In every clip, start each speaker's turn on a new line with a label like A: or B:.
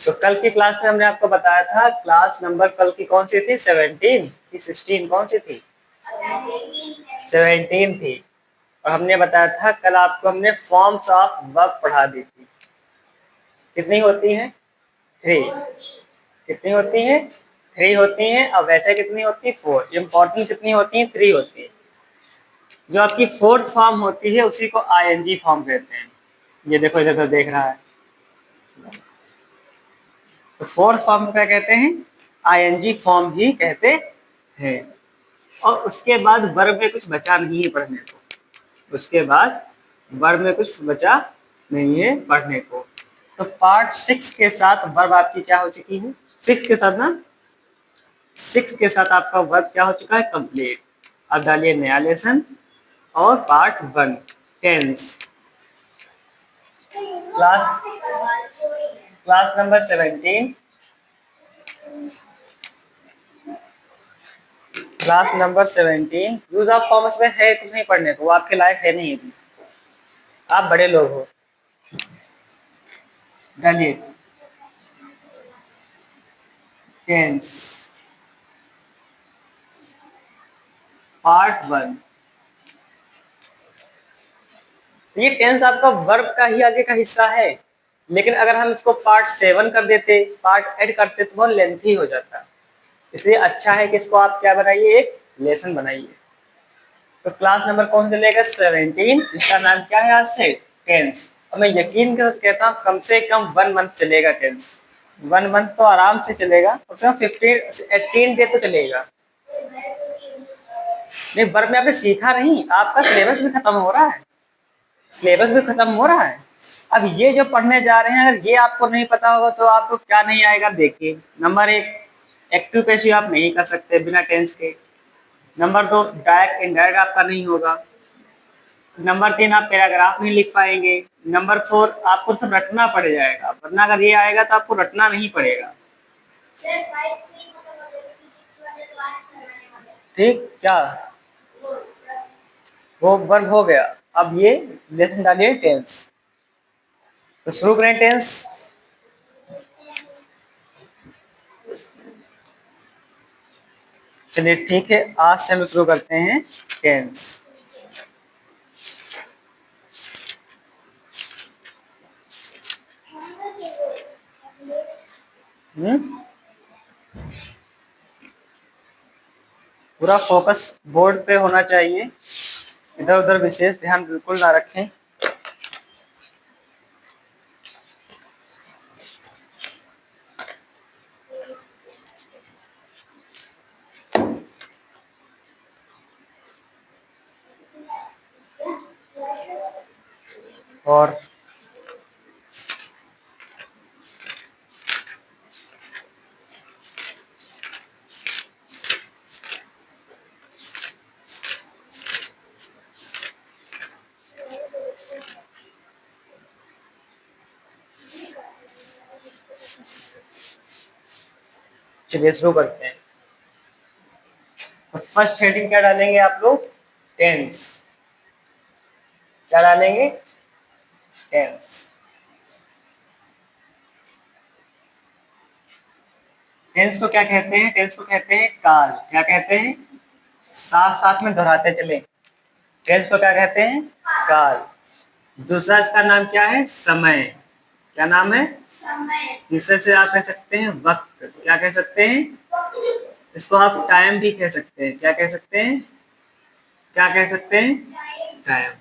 A: तो कल की क्लास में हमने आपको बताया था क्लास नंबर कल की कौन सी थी, 17 की 16 कौन सी थी, 17 थी। और हमने बताया था कल आपको हमने फॉर्म्स ऑफ वर्ब पढ़ा दी थी। कितनी होती है, 3। कितनी होती है, 3 होती हैं। और वैसे कितनी होती है, 4। इम्पोर्टेंट कितनी होती है, 3 होती है। जो आपकी फोर्थ फॉर्म होती है उसी को आईएनजी फॉर्म कहते हैं। ये देखो इधर तो देख रहा है। तो फोर्थ फॉर्म क्या कहते हैं, आईएनजी फॉर्म ही कहते हैं। और उसके बाद वर्ब में कुछ बचा नहीं है पढ़ने को, उसके बाद वर्ब में कुछ बचा नहीं है पढ़ने को। तो पार्ट 6 के साथ वर्ब आपकी क्या हो चुकी है, 6 के साथ ना, 6 के साथ आपका वर्ब क्या हो चुका है, कंप्लीट। अब डालिए नया लेसन और part 1 tense. Class number 17, class number 17 use of forms में है कुछ नहीं पढ़ने को, वो आपके लायक है नहीं अभी, आप बड़े लोग हो। डालिए टेंस पार्ट 1। ये टेंस आपका वर्ब का ही आगे का हिस्सा है, लेकिन अगर हम इसको पार्ट 7 कर देते, पार्ट ऐड करते तो वो लेंथी हो जाता। इसलिए अच्छा है कि इसको आप क्या बनाइए, एक लेसन बनाइए। तो क्लास नंबर कौन से लेगा, 17, इसका नाम क्या है आज से, टेंस। और मैं यकीन के साथ कहता हूँ कम से कम 1 मंथ चलेगा टेंस, 1 मंथ तो आराम से चलेगा, 18 डे तो चलेगा। नहीं, वर्ब में आपने सीखा नहीं, आपका सिलेबस भी खत्म हो रहा है, सिलेबस भी खत्म हो रहा है। अब ये जो पढ़ने जा रहे हैं, अगर ये आपको नहीं पता होगा तो आपको क्या नहीं आएगा। देखिए, नंबर 1 एक्टिव पैसिव आप नहीं कर सकते बिना टेंस के। नंबर 2 डायरेक्ट इनडायरेक्ट आपका नहीं होगा। नंबर 3 आप पैराग्राफ नहीं लिख पाएंगे। नंबर 4 आपको सब रटना पड़ जाएगा, वरना अगर ये आएगा तो आपको रटना नहीं पड़ेगा। ठीक क्या, वो वर्ब हो गया। अब ये लेसन डालिए टेंस। तो शुरू करें टेंस। चलिए ठीक है, आज से हम शुरू करते हैं टेंस। पूरा फोकस बोर्ड पे होना चाहिए, इधर उधर विशेष ध्यान बिल्कुल ना रखें। और चलिए शुरू करते हैं। तो फर्स्ट हेडिंग क्या डालेंगे आप लोग, टेंस। क्या डालेंगे, टेंस। टेंस को क्या कहते हैं, टेंस को कहते हैं काल। क्या कहते हैं, साथ साथ में दोहराते चले। टेंस को क्या कहते हैं, काल। दूसरा इसका नाम क्या है, समय। क्या नाम है, समय। तीसरे से आप कह सकते हैं वक्त। क्या कह सकते हैं, इसको आप टाइम भी कह सकते हैं। क्या कह सकते हैं, क्या कह सकते हैं, टाइम।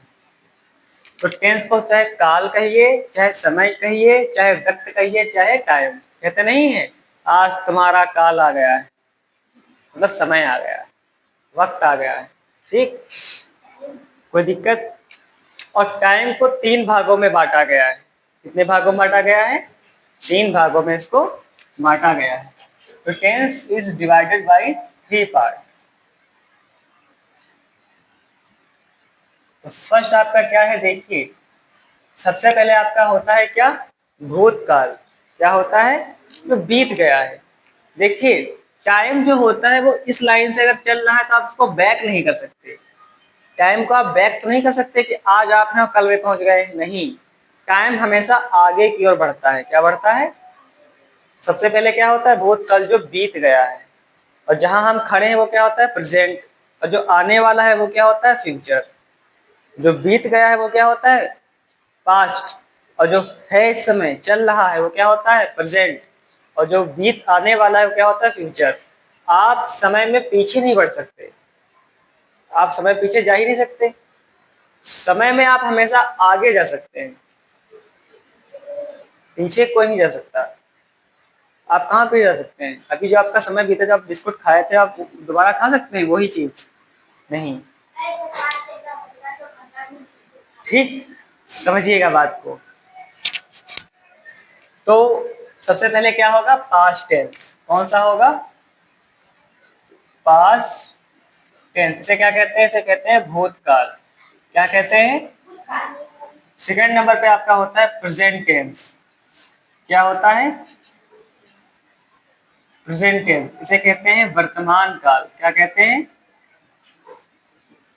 A: तो टेंस को चाहे काल कहिए, चाहे समय कहिए, चाहे वक्त कहिए, चाहे टाइम। कहते नहीं है आज तुम्हारा काल आ गया है, मतलब समय आ गया है, वक्त आ गया है। ठीक, कोई दिक्कत। और टाइम को 3 भागों में बांटा गया है। कितने भागों में बांटा गया है, 3 भागों में इसको बांटा गया है। तो tense is divided by 3 part. तो फर्स्ट आपका क्या है, देखिए सबसे पहले आपका होता है क्या, भूतकाल। क्या होता है, जो बीत गया है। देखिए टाइम जो होता है वो इस लाइन से अगर चल रहा है तो आप उसको बैक नहीं कर सकते। टाइम को आप बैक तो नहीं कर सकते कि आज आप हैं और कल में पहुंच गए, नहीं। टाइम हमेशा आगे की ओर बढ़ता है। क्या बढ़ता है, सबसे पहले क्या होता है, भूतकाल जो बीत गया है, और जहां हम खड़े हैं वो क्या होता है, प्रेजेंट, और जो आने वाला है वो क्या होता है, फ्यूचर। जो बीत गया है वो क्या होता है, पास्ट, और जो है इस समय चल रहा है वो क्या होता है, प्रेजेंट, और जो बीत आने वाला है वो क्या होता है, फ्यूचर। आप समय में पीछे नहीं बढ़ सकते, आप समय पीछे जा ही नहीं सकते। समय में आप हमेशा आगे जा सकते हैं, पीछे कोई नहीं जा सकता। आप कहाँ पे जा सकते हैं, अभी जो आपका समय बीता, जो आप बिस्कुट खाए थे आप दोबारा खा सकते हैं वही चीज, नहीं। ठीक, समझिएगा बात को। तो सबसे पहले क्या होगा, पास्ट टेंस। कौन सा होगा, पास्ट टेंस। इसे क्या कहते हैं, इसे कहते हैं भूतकाल। क्या कहते हैं। सेकंड नंबर पे आपका होता है प्रेजेंट टेंस। क्या होता है, प्रेजेंट टेंस। इसे कहते हैं वर्तमान काल। क्या कहते हैं,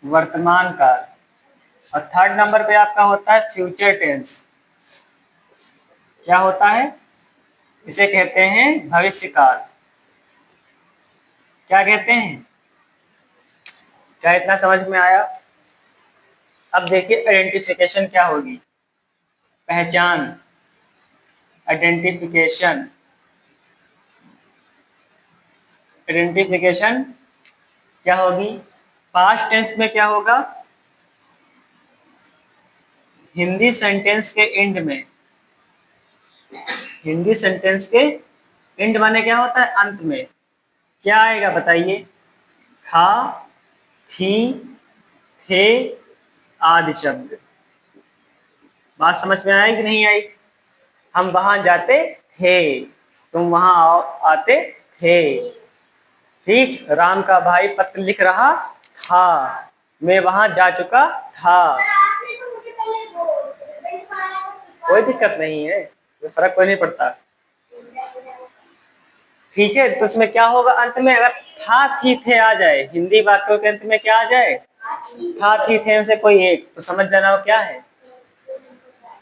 A: वर्तमान काल। और थर्ड नंबर पे आपका होता है फ्यूचर टेंस। क्या होता है, इसे कहते हैं भविष्य काल। क्या कहते हैं, क्या इतना समझ में आया। अब देखिए आइडेंटिफिकेशन क्या होगी, पहचान, आइडेंटिफिकेशन। आइडेंटिफिकेशन क्या होगी, पास्ट टेंस में क्या होगा, हिंदी सेंटेंस के एंड में, हिंदी सेंटेंस के एंड माने क्या होता है, अंत में क्या आएगा बताइए, था, थी, थे, आदि शब्द। बात समझ में आई कि नहीं आई। हम वहां जाते थे, तुम वहां आते थे। ठीक, राम का भाई पत्र लिख रहा था, मैं वहां जा चुका था। कोई दिक्कत नहीं है, कोई फर्क कोई नहीं पड़ता। ठीक है, तो इसमें क्या होगा, अंत में अगर था थी थे आ जाए, हिंदी वाक्यों के अंत में क्या आ जाए, था थी थे में से कोई एक, तो समझ जाना वो क्या है,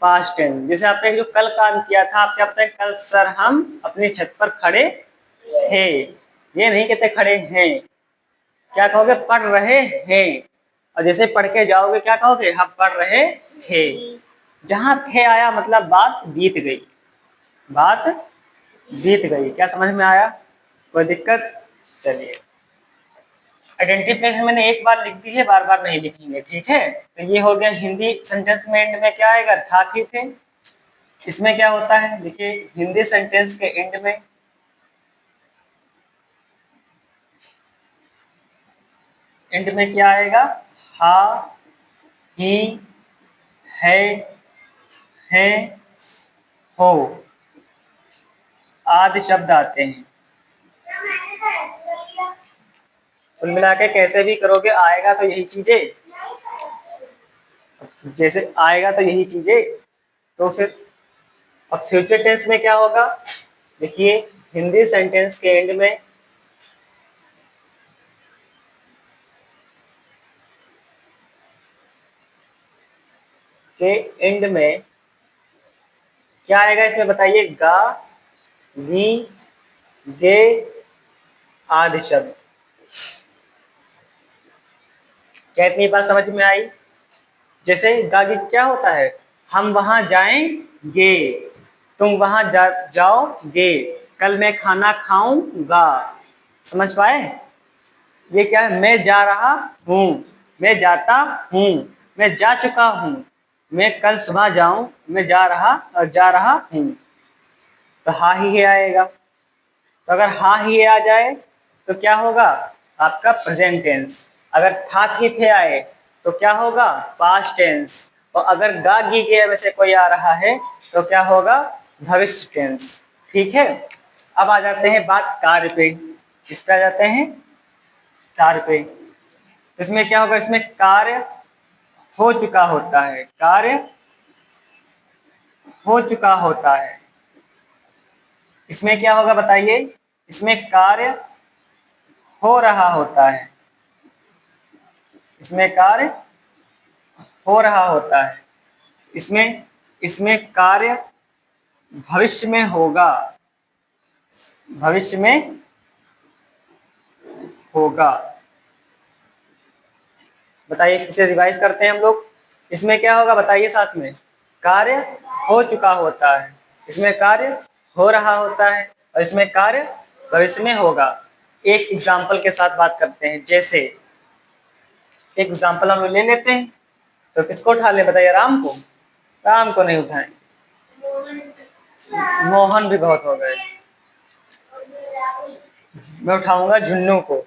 A: पास्ट टेंस। जैसे आपने जो कल काम किया था, आप क्या बताए, कल सर हम अपनी छत पर खड़े थे। ये नहीं कहते खड़े हैं, क्या कहोगे, पढ़ रहे हैं। और जैसे पढ़ के जाओगे क्या कहोगे, हम पढ़ रहे थे। जहां थे आया मतलब बात बीत गई, बात बीत गई। क्या समझ में आया, कोई दिक्कत। चलिए, आइडेंटिफिकेशन मैंने एक बार लिख दी है, बार बार नहीं लिखेंगे, ठीक है। तो ये हो गया हिंदी सेंटेंस में एंड में क्या आएगा, था थी थे। इसमें क्या होता है, देखिए हिंदी सेंटेंस के एंड में, एंड में क्या आएगा, हा, ही, है, हैं, हो, आदि शब्द आते हैं। कुल मिला के कैसे भी करोगे आएगा तो यही चीजें, जैसे आएगा तो यही चीजें। तो फिर अब फ्यूचर टेंस में क्या होगा, देखिए हिंदी सेंटेंस के एंड में, के एंड में क्या आएगा इसमें बताइए, गा, गी, गे, आदि शब्द। क्या इतनी बात समझ में आई। जैसे गा गी क्या होता है, हम वहां जाएंगे, तुम वहां जाओगे, कल मैं खाना खाऊंगा। समझ पाए, ये क्या है, मैं जा रहा हूँ, मैं जाता हूँ, मैं जा चुका हूँ, मैं कल सुबह जाऊं, मैं जा रहा हूँ। तो हा ही है आएगा। तो अगर हा ही आ जाए तो क्या होगा, आपका प्रेजेंट टेंस। अगर था थी थे आए तो क्या होगा, पास्ट टेंस। और अगर गा गी के में से कोई आ रहा है तो क्या होगा, भविष्य टेंस। ठीक है, अब आ जाते हैं बात कार्य पे। इस पे आ जाते हैं कार्य पे। इसमें क्या होगा, इसमें कार्य हो चुका होता है, कार्य हो चुका होता है। इसमें क्या होगा बताइए, इसमें कार्य हो रहा होता है, इसमें कार्य हो रहा होता है। इसमें इसमें कार्य भविष्य में होगा, भविष्य में होगा। बताइए, किसे रिवाइज करते हैं हम लोग। इसमें क्या होगा बताइए साथ में। कार्य हो चुका होता है, इसमें कार्य हो रहा होता है, और इसमें कार्य भविष्य में होगा। एक एग्जाम्पल के साथ बात करते हैं। जैसे एक एग्जाम्पल हम लोग ले लेते हैं, तो किसको उठा ले बताइए। राम को। राम को नहीं उठाएं, मोहन भी बहुत हो गए। मैं उठाऊंगा झुन्नू को।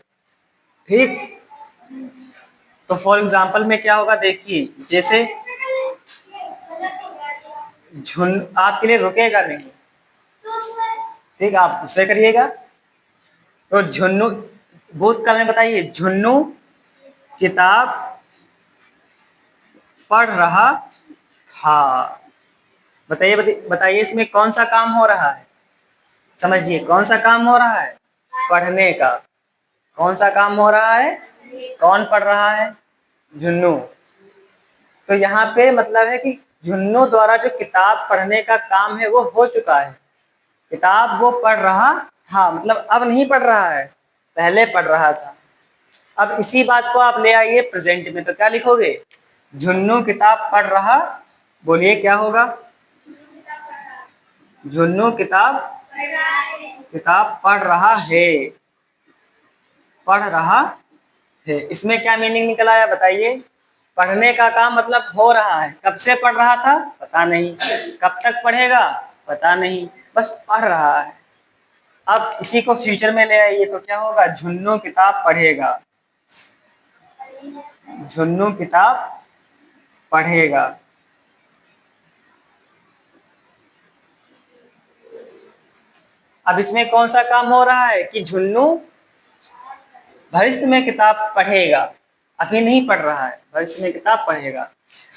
A: ठीक। तो फॉर एग्जाम्पल में क्या होगा देखिए, जैसे झुन आपके लिए रुकेगा नहीं। ठीक, आप उससे करिएगा। तो झुन्नू, भूतकाल में बताइए, झुन्नू किताब पढ़ रहा था। बताइए बताइए इसमें कौन सा काम हो रहा है। समझिए, कौन सा काम हो रहा है। पढ़ने का। कौन सा काम हो रहा है। कौन पढ़ रहा है। झुन्नू। तो यहाँ पे मतलब है कि झुन्नू द्वारा जो किताब पढ़ने का काम है वो हो चुका है। किताब वो पढ़ रहा था, मतलब अब नहीं पढ़ रहा है, पहले पढ़ रहा था। अब इसी बात को आप ले आइए प्रेजेंट में, तो क्या लिखोगे। झुन्नू किताब पढ़ रहा, बोलिए क्या होगा। झुन्नू किताब किताब पढ़ रहा है। पढ़ रहा है, इसमें क्या मीनिंग निकल आया बताइए। पढ़ने का काम मतलब हो रहा है। कब से पढ़ रहा था पता नहीं, कब तक पढ़ेगा पता नहीं, बस पढ़ रहा है। अब इसी को फ्यूचर में ले आइए तो क्या होगा। झुन्नू किताब पढ़ेगा। झुन्नू किताब पढ़ेगा। अब इसमें कौन सा काम हो रहा है कि झुन्नू भविष्य में किताब पढ़ेगा, अभी नहीं पढ़ रहा है, भविष्य में किताब पढ़ेगा।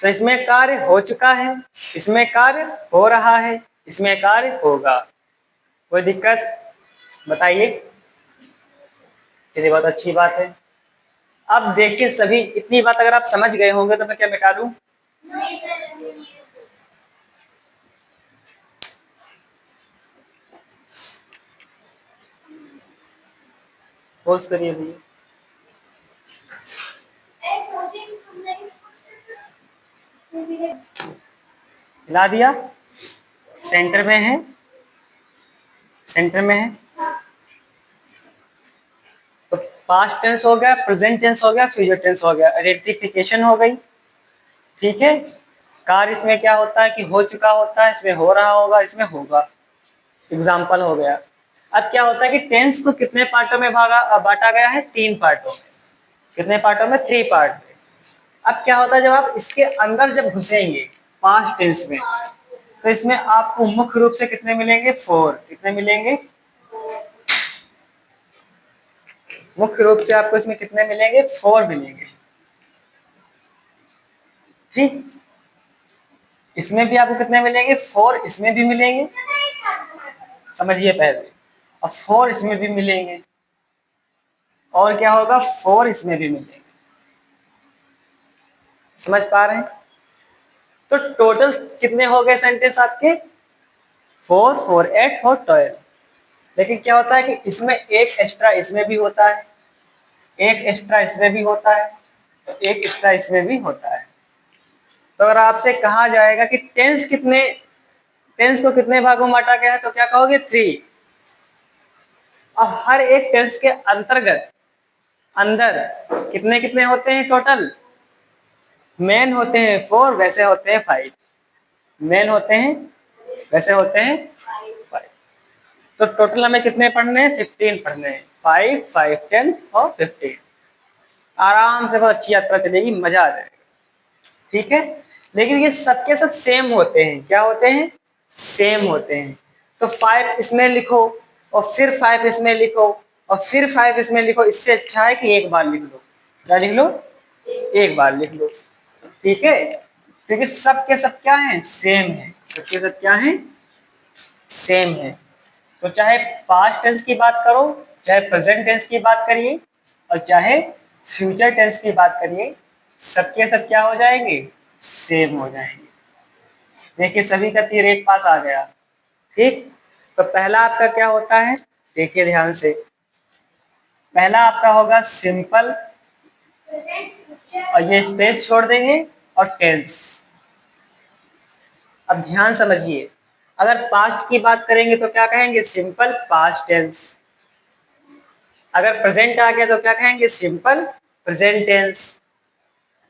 A: तो इसमें कार्य हो चुका है, इसमें कार्य हो रहा है, इसमें कार्य होगा। कोई दिक्कत बताइए। चलिए, बहुत अच्छी बात है। अब देखिए सभी, इतनी बात अगर आप समझ गए होंगे तो मैं क्या मिटा दूं। पोस्ट करिए भैया। हिला दिया। सेंटर में है, सेंटर में है। तो पास्ट टेंस हो गया, प्रेजेंट टेंस हो गया, फ्यूचर टेंस हो गया, आइडेंटिफिकेशन हो गई। ठीक है। कार्य इसमें क्या होता है कि हो चुका होता है, इसमें हो रहा होगा, इसमें होगा। एग्जाम्पल हो गया। अब क्या होता है कि टेंस को कितने पार्टों में बांटा गया है। 3 पार्टों में। कितने पार्टों में। 3 पार्ट में। अब क्या होता है जब आप इसके अंदर जब घुसेंगे पास्ट टेंस में, तो इसमें आपको मुख्य रूप से कितने मिलेंगे। 4। कितने मिलेंगे। मुख्य रूप से आपको इसमें कितने मिलेंगे। 4 मिलेंगे। ठीक। इसमें भी आपको कितने मिलेंगे। 4 इसमें भी मिलेंगे, समझिए पहले। और 4 इसमें भी मिलेंगे, और क्या होगा। 4 इसमें भी मिलेंगे। समझ पा रहे हैं। तो टोटल कितने हो गए सेंटेंस आपके। 4 4 8 4 12। लेकिन क्या होता है कि इसमें एक एक्स्ट्रा इसमें भी होता है, एक एक्स्ट्रा इसमें भी होता है, तो एक एक्स्ट्रा इसमें भी होता है। तो अगर आपसे कहा जाएगा कि टेंस को कितने भागों में बांटा गया है, तो क्या कहोगे। 3। अब हर एक टेंस के अंतर्गत अंदर कितने कितने होते हैं टोटल। मेन होते हैं 4, वैसे होते हैं 5। मेन होते हैं, वैसे होते हैं 5। तो टोटल हमें कितने पढ़ने हैं। 15 पढ़ने हैं। 5 5 10 और 15। आराम से बहुत अच्छी यात्रा चलेगी, मजा आ जाएगा। ठीक है। लेकिन ये सबके सब सेम होते हैं। क्या होते हैं। सेम होते हैं। तो 5 इसमें लिखो, और फिर 5 इसमें लिखो, और फिर 5 इसमें लिखो। इससे अच्छा है कि एक बार लिख लो। क्या लिख लो। एक बार लिख लो। ठीक है। क्योंकि सब के सब क्या है। सेम है। सबके सब क्या है। सेम है। तो चाहे पास्ट टेंस की बात करो, चाहे प्रेजेंट टेंस की बात करिए, और चाहे फ्यूचर टेंस की बात करिए, सबके सब क्या हो जाएंगे। सेम हो जाएंगे। देखिए सभी का तीर एक पास आ गया। ठीक। तो पहला आपका क्या होता है। देखिए ध्यान से, पहला आपका होगा सिंपल और ये स्पेस छोड़ देंगे और टेंस। अब ध्यान समझिए, अगर पास्ट की बात करेंगे तो क्या कहेंगे? Simple past tense. अगर प्रेजेंट आ गया तो क्या कहेंगे? Simple present tense.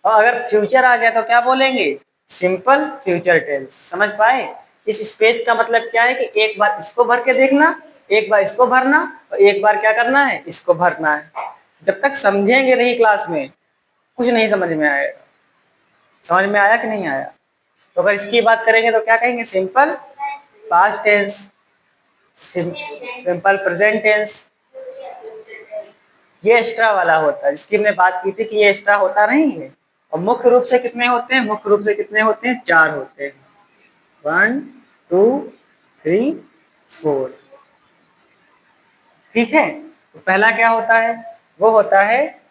A: और अगर फ्यूचर आ गया तो क्या बोलेंगे? Simple future tense. समझ पाए? इस स्पेस का मतलब क्या है कि एक बार इसको भर के देखना, एक बार इसको भरना और एक बार क्या करना है? इसको भरना है। जब तक समझेंगे नहीं क्लास में, कुछ नहीं समझ में आएगा। समझ में आया कि नहीं आया? तो अगर इसकी बात करेंगे तो क्या कहेंगे? Simple past tense, simple present tense. ये एक्स्ट्रा वाला होता है जिसकी हमने बात की थी कि ये एक्स्ट्रा होता नहीं है। और मुख्य रूप से कितने होते हैं? मुख्य रूप से कितने होते हैं? 4 होते हैं। 1 2 3 4। ठीक है, तो पहला क्या होता है? वो होता है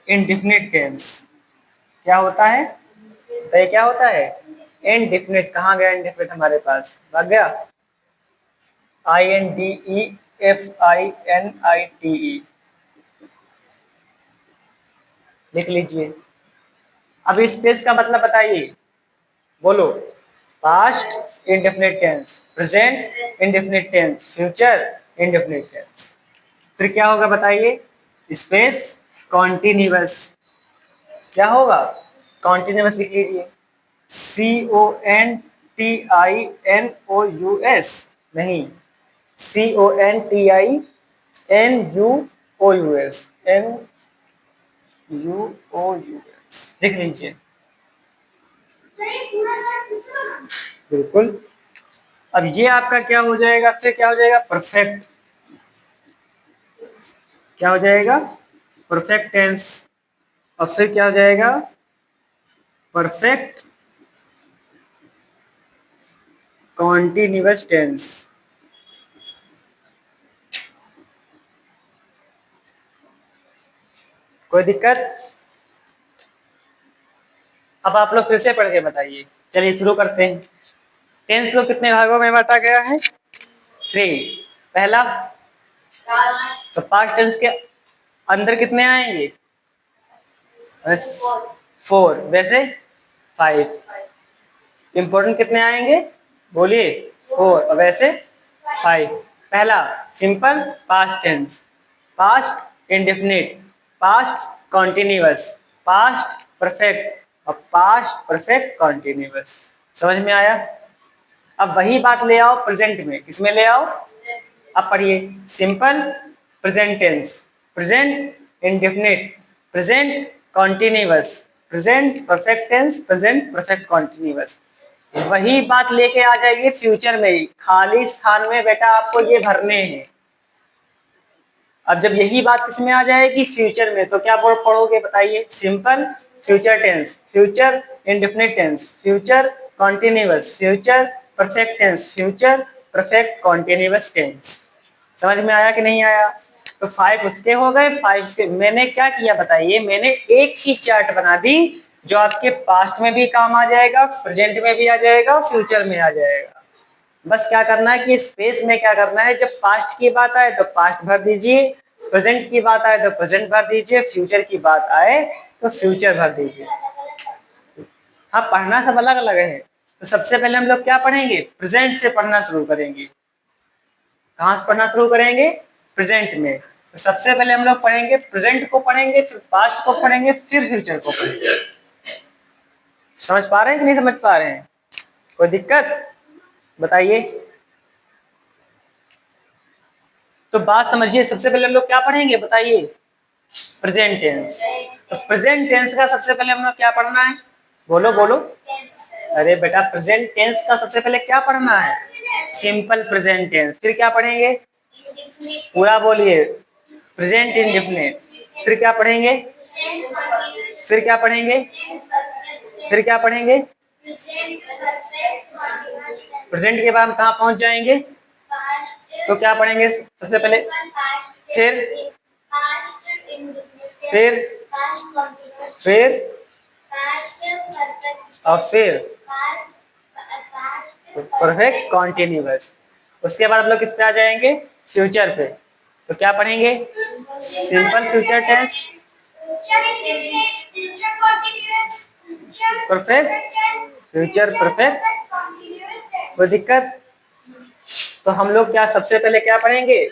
A: इंडेफिनिट टेंस। क्या होता है? तो ये क्या होता है? इनडेफिनिट। कहाँ गया इनडेफिनिट? हमारे पास भाग गया। INDEFINITE लिख लीजिए। अब इस स्पेस का मतलब बताइए, बोलो। Past indefinite tense, present indefinite tense, future indefinite tense. फिर क्या होगा बताइए? Space continuous. क्या होगा? कॉन्टिन्यूअस लिख लीजिए। CONTINOUS नहीं, CONTINUOUS NUOUS लिख लीजिए। बिल्कुल। अब ये आपका क्या हो जाएगा? फिर क्या हो जाएगा? परफेक्ट। क्या हो जाएगा? Perfect tense. और फिर क्या हो जाएगा? Perfect continuous tense. कोई दिक्कत? अब आप लोग फिर से पढ़ के बताइए। चलिए शुरू करते हैं। टेंस को कितने भागों में बांटा गया है? 3। पहला, तो पास्ट टेंस के अंदर कितने आएंगे? 4। वैसे 5। इंपॉर्टेंट कितने आएंगे? बोलिए। 4 और वैसे 5। पहला simple past tense, past indefinite, past continuous, past perfect और पास्ट परफेक्ट कॉन्टिन्यूअस। समझ में आया? अब वही बात ले आओ प्रेजेंट में। किसमें ले आओ? अब पढ़िए। Simple present tense, present indefinite, present continuous, present perfect tense, present perfect continuous. वही बात लेके आ जाइए फ्यूचर में ही। खाली स्थान में बेटा आपको ये भरने हैं। अब जब यही बात किसमें आ जाएगी? फ्यूचर में। तो क्या पढ़ोगे बताइए? Simple future tense, future indefinite tense, future continuous, future perfect tense, future perfect continuous tense. समझ में आया कि नहीं आया? तो 5 उसके हो गए। 5 के मैंने क्या किया बताइए? मैंने एक ही चार्ट बना दी जो आपके पास्ट में भी काम आ जाएगा, प्रेजेंट में भी आ जाएगा, फ्यूचर में आ जाएगा। बस क्या करना है कि स्पेस में क्या करना है, जब पास्ट की बात आए तो पास्ट भर दीजिए, प्रेजेंट की बात आए तो प्रेजेंट भर दीजिए, फ्यूचर की बात आए तो फ्यूचर भर दीजिए। हाँ, पढ़ना सब अलग अलग है। तो सबसे पहले हम लोग क्या पढ़ेंगे? प्रेजेंट से पढ़ना शुरू करेंगे। कहाँ से पढ़ना शुरू करेंगे? प्रेजेंट में। तो सबसे पहले हम लोग पढ़ेंगे प्रेजेंट को, पढ़ेंगे फिर पास्ट को पढ़ेंगे, फिर फ्यूचर को पढ़ेंगे। समझ पा रहे हैं कि नहीं समझ पा रहे हैं? कोई दिक्कत बताइए। तो बात समझिए। सबसे पहले हम लोग क्या पढ़ेंगे बताइए? Present tense. तो प्रेजेंट टेंस का सबसे पहले हम लोग क्या पढ़ना है? बोलो बोलो। अरे बेटा, प्रेजेंट टेंस का सबसे पहले क्या पढ़ना है? Simple present tense. फिर क्या पढ़ेंगे? पूरा बोलिए। Present indefinite. फिर क्या पढ़ेंगे? फिर क्या पढ़ेंगे? फिर क्या पढ़ेंगे? प्रेजेंट के बाद हम कहाँ पहुंच जाएंगे? तो क्या पढ़ेंगे सबसे पहले? फिर फिर फिर और फिर परफेक्ट कॉन्टिन्यूअस। उसके बाद हम लोग किस पे आ जाएंगे? फ्यूचर पे, तो क्या पढ़ेंगे? Simple future tense, perfect, future perfect. कोई दिक्कत? तो हम लोग क्या सबसे पहले क्या पढ़ेंगे?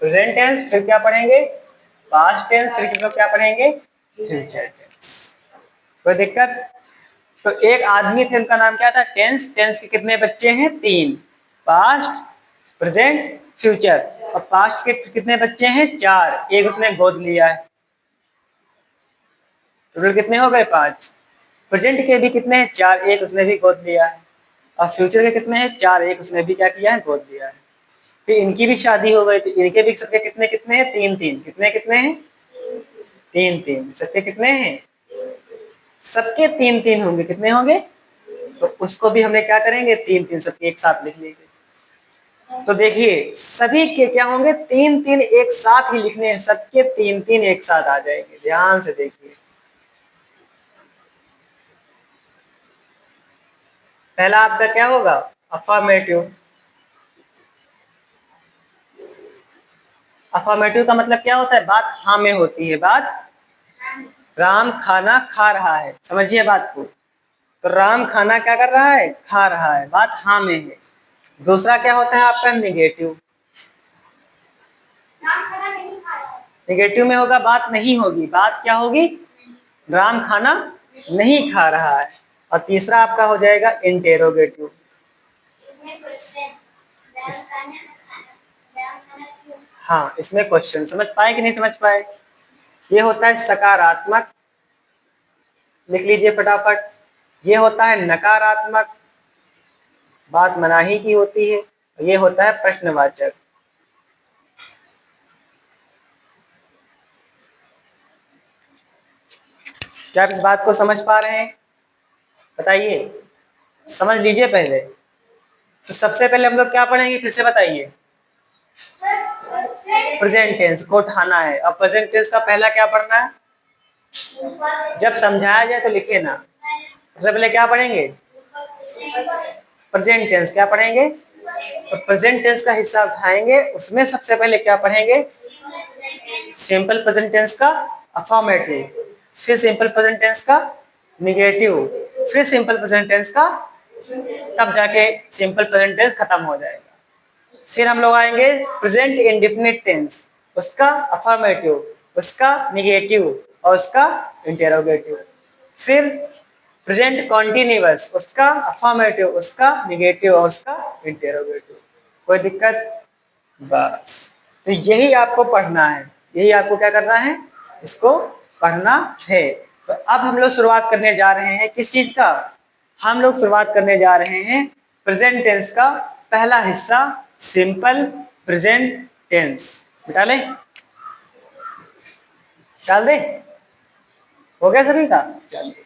A: प्रेजेंट टेंस, फिर क्या पढ़ेंगे? पास्ट टेंस, फिर हम लोग क्या पढ़ेंगे? Future tense. कोई दिक्कत? तो एक आदमी थे, उनका नाम क्या था? टेंस। टेंस के कितने बच्चे हैं? 3, पास्ट, प्रेजेंट, फ्यूचर। और पास्ट के कितने बच्चे हैं? 4, एक उसने गोद लिया है। टोटल कितने हो गए? 5। प्रेजेंट के भी कितने हैं? 4, एक उसने भी गोद लिया है। और फ्यूचर के कितने हैं? 4, एक उसने भी क्या किया है? गोद लिया है। फिर इनकी भी शादी हो गई, तो इनके भी सबके कितने कितने हैं? 3-3। कितने कितने हैं? 3-3। सबके कितने हैं? सबके 3-3 होंगे। कितने होंगे? तो उसको भी हमें क्या करेंगे? 3-3 सबके एक साथ लिख लेंगे। तो देखिए सभी के क्या होंगे? 3-3 एक साथ ही लिखने हैं, सबके 3-3 एक साथ आ जाएंगे। ध्यान से देखिए, पहला आपका क्या होगा? अफर्मेटिव। अफर्मेटिव का मतलब क्या होता है? बात हाँ में होती है। बात, राम खाना खा रहा है, समझिए बात को। तो राम खाना क्या कर रहा है? खा रहा है। बात हाँ में है। दूसरा क्या होता है आपका? निगेटिव। निगेटिव में होगा, बात नहीं होगी। बात क्या होगी? राम खाना नहीं खा रहा है। और तीसरा आपका हो जाएगा इंटेरोगेटिव। हाँ, इसमें क्वेश्चन समझ पाए कि नहीं समझ पाए? ये होता है सकारात्मक, लिख लीजिए फटाफट। ये होता है नकारात्मक, बात मनाही की होती है। ये होता है प्रश्नवाचक। क्या आप इस बात को समझ पा रहे हैं? बताइए, समझ लीजिए पहले। तो सबसे पहले हम लोग क्या पढ़ेंगे? फिर से बताइए। प्रेजेंट टेंस को उठाना है। अब प्रेजेंट टेंस का पहला क्या पढ़ना है? जब समझाया जाए तो लिखिए ना। सबसे पहले क्या पढ़ेंगे? Present tense. क्या पढ़ेंगे? तो प्रेजेंट टेंस का हिस्सा उठाएंगे, उसमें सबसे पहले क्या पढ़ेंगे? सिंपल प्रेजेंट टेंस का अफर्मेटिव, फिर सिंपल प्रेजेंट टेंस का निगेटिव, फिर सिंपल प्रेजेंट टेंस का, तब जाके सिंपल प्रेजेंट टेंस खत्म हो जाएगा। फिर हम लोग आएंगे प्रेजेंट इंडेफिनिट टेंस, उसका अफर्मेटिव, उसका निगेटिव और उसका इंटेरोगेटिव। फिर प्रेजेंट कॉन्टिन्यूअस, उसका अफर्मेटिव, उसका निगेटिव और उसका इंटेरोगेटिव। कोई दिक्कत? बस, तो यही आपको पढ़ना है। यही आपको क्या करना है? इसको पढ़ना है। तो अब हम लोग शुरुआत करने जा रहे हैं किस चीज का? हम लोग शुरुआत करने जा रहे हैं प्रेजेंट टेंस का पहला हिस्सा, सिंपल प्रेजेंट टेंस। बिठा ले, डाल दे। हो गया सभी का? चलिए,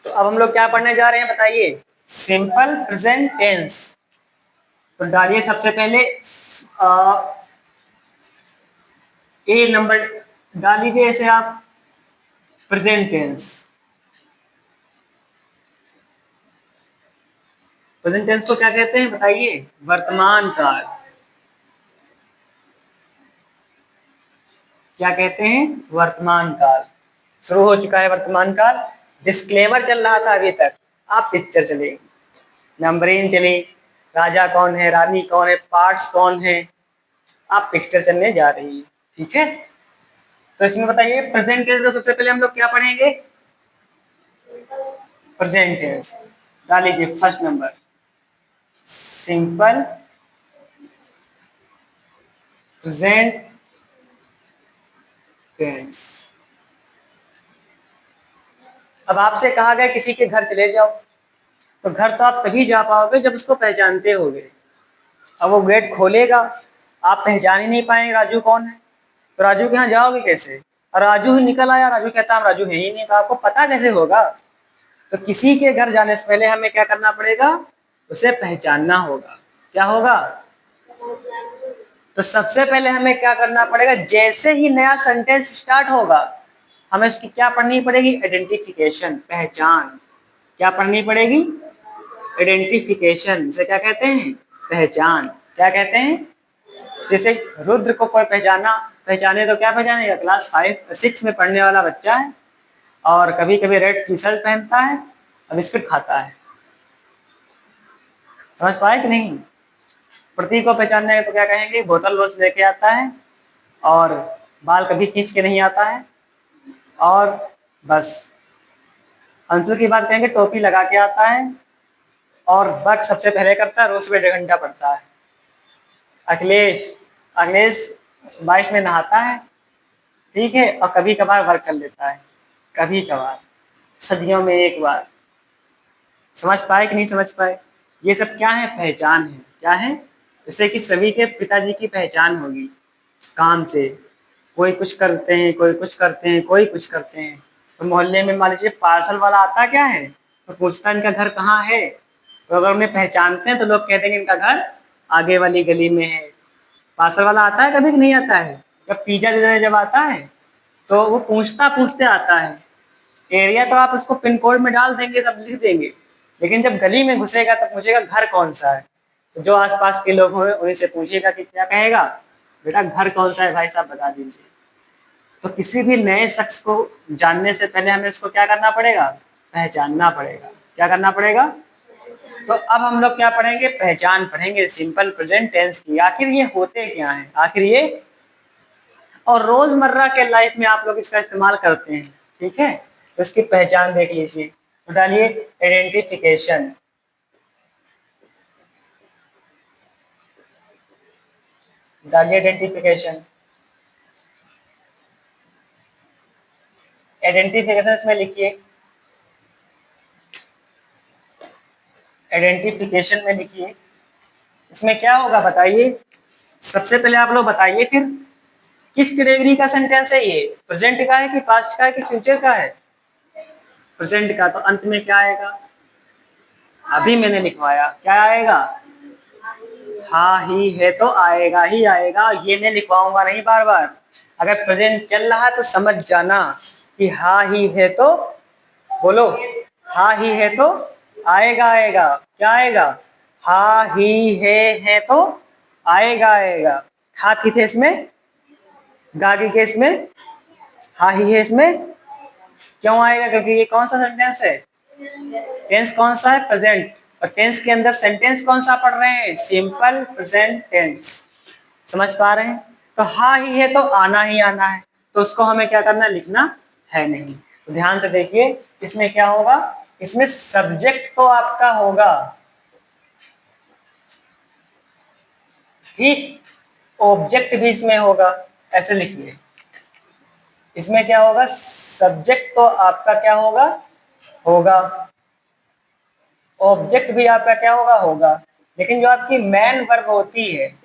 A: तो अब हम लोग क्या पढ़ने जा रहे हैं बताइए? Simple present tense. तो डालिए सबसे पहले ए नंबर डाल लीजिए ऐसे आप, प्रेजेंट टेंस। प्रेजेंट टेंस को क्या कहते हैं बताइए? वर्तमान काल। क्या कहते हैं? वर्तमान काल। शुरू हो चुका है वर्तमान काल। डिस्क्लेमर चल रहा था अभी तक। आप पिक्चर चले, नंबरिंग चली, राजा कौन है, रानी कौन है, पार्ट्स कौन है। आप पिक्चर चलने जा रही है। ठीक है, तो इसमें बताइए प्रेजेंट टेंस का सबसे पहले हम लोग क्या पढ़ेंगे? Present tense. डाल लीजिए first number, simple present tense. अब आपसे कहा गया किसी के घर चले जाओ, तो घर तो आप तभी जा पाओगे जब उसको पहचानते होगे। अब वो गेट खोलेगा, आप पहचान ही नहीं पाएंगे राजू कौन है, तो राजू के यहाँ जाओगे कैसे? और राजू ही निकल आया, राजू कहता हम राजू है ही नहीं, तो आपको पता कैसे होगा? तो किसी के घर जाने से पहले हमें क्या करना पड़ेगा? उसे पहचानना होगा। क्या होगा? तो सबसे पहले हमें क्या करना पड़ेगा? जैसे ही नया सेंटेंस स्टार्ट होगा, हमें इसकी क्या पढ़नी पड़ेगी? आइडेंटिफिकेशन, पहचान। क्या पढ़नी पड़ेगी? आइडेंटिफिकेशन। इसे क्या कहते हैं? पहचान। क्या कहते हैं? जैसे रुद्र को कोई पहचाने तो क्या पहचानेगा? क्लास 5 6 में पढ़ने वाला बच्चा है और कभी कभी रेड टी शर्ट पहनता है और बिस्किट खाता है। समझ पाए कि नहीं? प्रतीक को पहचानने तो क्या कहेंगे? बोतल रोज लेके आता है और बाल कभी खींच के नहीं आता है, और बस। अंशु की बात कहेंगे, टोपी लगा के आता है और वर्क सबसे पहले करता है, रोज सुबह 1.5 घंटा पढ़ता है। अखिलेश अखिलेश 22 में नहाता है, ठीक है, और कभी कभार वर्क कर लेता है, कभी कभार, सदियों में एक बार। समझ पाए कि नहीं समझ पाए? ये सब क्या है? पहचान है। क्या है? जैसे कि सभी के पिताजी की पहचान होगी काम से। कोई कुछ करते हैं, कोई कुछ करते हैं, कोई कुछ करते हैं। तो मोहल्ले में मान लीजिए पार्सल वाला आता क्या है, तो पूछता है इनका घर कहाँ है। तो अगर उन्हें पहचानते हैं तो लोग कहते हैं कि इनका घर आगे वाली गली में है। पार्सल वाला आता है कभी कि नहीं आता है? जब पिज्जा देने जब आता है तो वो पूछता पूछते आता है। एरिया तो आप उसको पिन कोड में डाल देंगे, सब लिख देंगे, लेकिन जब गली में घुसेगा तो पूछेगा घर कौन सा है। तो जो आसपास के लोग होंगे उन्हीं से पूछिएगा कि क्या कहेगा, बेटा घर कौन सा है भाई साहब बता दीजिए। तो किसी भी नए शख्स को जानने से पहले हमें उसको क्या करना पड़ेगा? पहचानना पड़ेगा। क्या करना पड़ेगा? तो अब हम लोग क्या पढ़ेंगे? पहचान पढ़ेंगे, सिंपल प्रेजेंट टेंस की। आखिर ये होते क्या हैं, आखिर ये, और रोजमर्रा के लाइफ में आप लोग इसका इस्तेमाल करते हैं, ठीक है। तो इसकी पहचान देख लीजिए। तो डालिए आइडेंटिफिकेशन। डालिए आइडेंटिफिकेशन। आइडेंटिफिकेशन इसमें लिखिए, आइडेंटिफिकेशन में लिखिए। इसमें क्या होगा बताइए? सबसे पहले आप लोग बताइए फिर, किस कैटेगरी का सेंटेंस है ये? प्रेजेंट का है कि पास्ट का है कि फ्यूचर का है? प्रेजेंट का। तो अंत में क्या आएगा? अभी मैंने लिखवाया, क्या आएगा? हाँ ही है तो आएगा ही आएगा, ये मैं लिखवाऊंगा नहीं बार बार। अगर प्रेजेंट चल रहा है तो समझ जाना कि हाँ ही है तो, बोलो, हाँ ही है तो आएगा आएगा। क्या आएगा? हाँ ही है तो आएगा आएगा। हा थी थे इसमें, गा की केस में, हाँ ही है इसमें क्यों आएगा? क्योंकि ये कौन सा सेंटेंस है? टेंस कौन सा है? प्रेजेंट। और टेंस के अंदर सेंटेंस कौन सा पढ़ रहे हैं? Simple present tense. समझ पा रहे हैं? तो हाँ ही है तो आना ही आना है, तो उसको हमें क्या करना? लिखना है नहीं। तो ध्यान से देखिए, इसमें क्या होगा? इसमें सब्जेक्ट तो आपका होगा, ठीक, ऑब्जेक्ट भी इसमें होगा। ऐसे लिखिए, इसमें क्या होगा? सब्जेक्ट तो आपका क्या होगा? होगा। ऑब्जेक्ट भी आपका क्या होगा? होगा। लेकिन जो आपकी मेन वर्ब होती है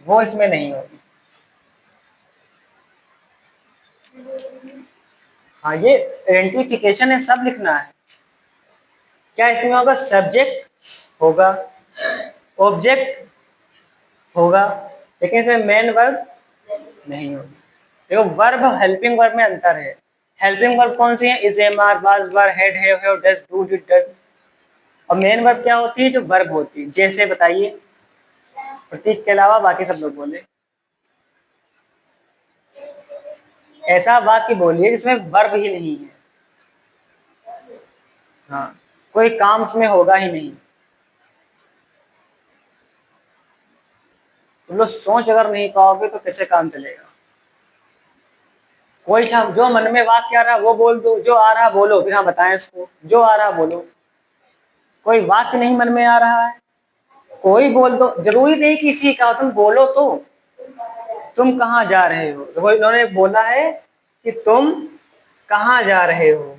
A: वो इसमें नहीं होगी। हाँ, ये आइडेंटिफिकेशन है, सब लिखना है। क्या इसमें होगा? सब्जेक्ट होगा, ऑब्जेक्ट होगा, लेकिन इसमें मेन वर्ब नहीं होगी। देखो, वर्ब हेल्पिंग वर्ब में अंतर है। हेल्पिंग वर्ब कौन सी है? Is, am, are, was, were, have, does, do, did, done. और मेन वर्ब क्या होती है? जो वर्ब होती है। जैसे बताइए, प्रतीक के अलावा बाकी सब लोग बोले। ऐसा वाक्य बोलिए जिसमें वर्ब ही नहीं है। हाँ, कोई काम उसमें होगा ही नहीं। तुम लोग सोच अगर नहीं पाओगे तो कैसे काम चलेगा? कोई जो मन में वाक्य आ रहा है वो बोल दो, जो आ रहा बोलो, फिर हाँ बताएं इसको, जो आ रहा बोलो। कोई वाक्य नहीं मन में आ रहा है, कोई बोल दो, जरूरी नहीं किसी का, तुम बोलो तो। तुम कहाँ जा रहे हो? देखो, इन्होंने बोला है कि तुम कहाँ जा रहे हो।